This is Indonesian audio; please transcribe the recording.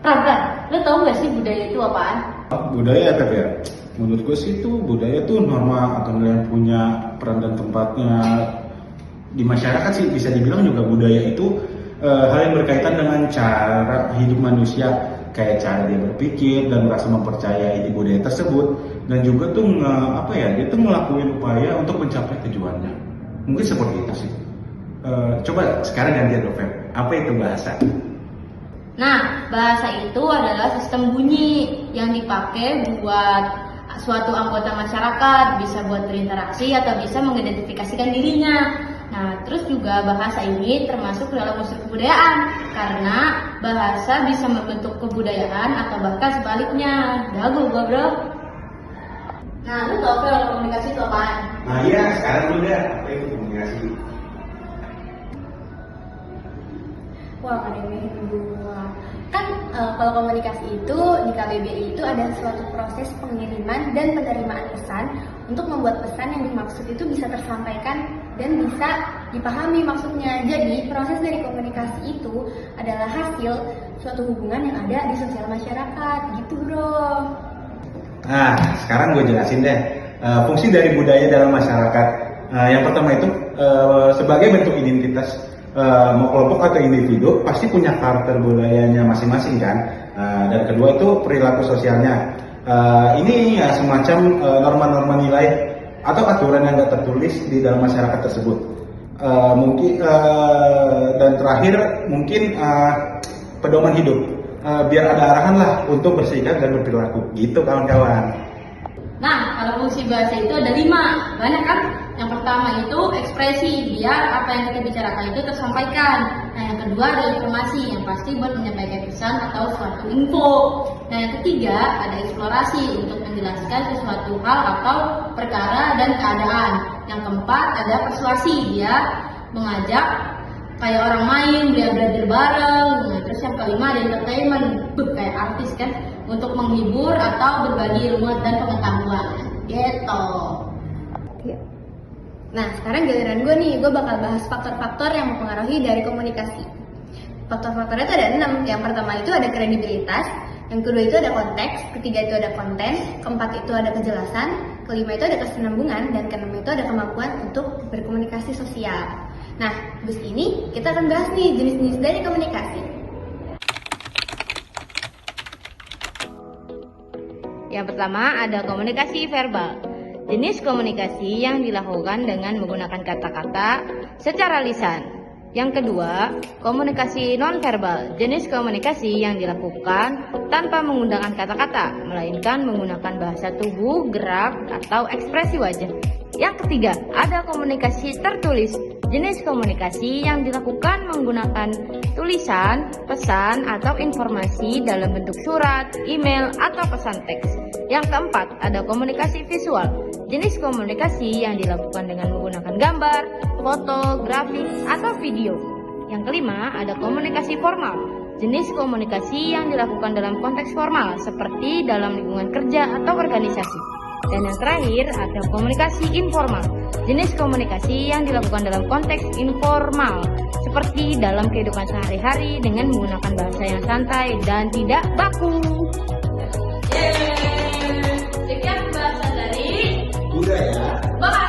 Ran, lo tau gak sih budaya itu apaan? Budaya tapi ya, menurut gue sih itu budaya tuh norma atau yang punya peran dan tempatnya di masyarakat sih, bisa dibilang juga budaya itu hal yang berkaitan dengan cara hidup manusia, kayak cara dia berpikir dan merasa mempercayai di budaya tersebut, dan juga tuh dia tuh ngelakuin upaya untuk mencapai tujuannya. Mungkin seperti itu sih. Coba sekarang ganti ya, Feb. Apa itu bahasa? Nah, bahasa itu adalah sistem bunyi yang dipakai buat suatu anggota masyarakat, bisa buat berinteraksi atau bisa mengidentifikasikan dirinya. Nah, terus juga bahasa ini termasuk dalam unsur kebudayaan, karena bahasa bisa membentuk kebudayaan atau bahkan sebaliknya. Jago gua, bro. Nah, lu tau kalau komunikasi itu apaan? Nah iya, sekarang dulu deh, apa itu komunikasi? Wah, ada yang mirip gua. Kan kalau komunikasi itu di KBBI itu ada suatu proses pengiriman dan penerimaan pesan untuk membuat pesan yang dimaksud itu bisa tersampaikan dan bisa dipahami maksudnya. Jadi proses dari komunikasi itu adalah hasil suatu hubungan yang ada di sosial masyarakat, gitu bro. Nah, sekarang gue jelasin deh fungsi dari budaya dalam masyarakat. Yang pertama itu sebagai bentuk identitas. Mau kelompok atau individu pasti punya karakter budayanya masing-masing kan. Dan kedua itu perilaku sosialnya. Ini ya semacam norma-norma nilai atau aturan yang nggak tertulis di dalam masyarakat tersebut. Dan terakhir mungkin pedoman hidup. Biar ada arahan lah untuk bersikap dan berperilaku. Gitu kawan-kawan. Nah, kalau fungsi bahasa itu ada 5. Banyak kan? Yang pertama itu ekspresi, biar apa yang kita bicarakan itu tersampaikan. Nah, yang kedua ada informasi, yang pasti buat menyampaikan pesan atau suatu info. Nah, yang ketiga ada eksplorasi, untuk menjelaskan sesuatu hal atau perkara dan keadaan. Yang keempat ada persuasi, dia mengajak kayak orang main, dia belajar bareng. Nah, terus yang kelima ada entertainment, kayak artis kan, untuk menghibur atau berbagi ilmu dan pengetahuan. Gitu. Nah, sekarang giliran gue nih, gue bakal bahas faktor-faktor yang mempengaruhi dari komunikasi. Faktor-faktornya itu ada 6. Yang pertama itu ada kredibilitas, yang kedua itu ada konteks, ketiga itu ada konten, keempat itu ada kejelasan, kelima itu ada kesinambungan, dan keenam itu ada kemampuan untuk berkomunikasi sosial. Nah, habis ini kita akan bahas nih jenis-jenis dari komunikasi. Yang pertama ada komunikasi verbal. Jenis komunikasi yang dilakukan dengan menggunakan kata-kata secara lisan. Yang kedua, komunikasi nonverbal. Jenis komunikasi yang dilakukan tanpa menggunakan kata-kata, melainkan menggunakan bahasa tubuh, gerak, atau ekspresi wajah. Yang ketiga, ada komunikasi tertulis. Jenis komunikasi yang dilakukan menggunakan tulisan, pesan, atau informasi dalam bentuk surat, email, atau pesan teks. Yang keempat, ada komunikasi visual. Jenis komunikasi yang dilakukan dengan menggunakan gambar, foto, grafik, atau video. Yang kelima, ada komunikasi formal. Jenis komunikasi yang dilakukan dalam konteks formal, seperti dalam lingkungan kerja atau organisasi. Dan yang terakhir, ada komunikasi informal. Jenis komunikasi yang dilakukan dalam konteks informal, seperti dalam kehidupan sehari-hari dengan menggunakan bahasa yang santai dan tidak baku. Sekian pembahasan dari Budaya. Bye.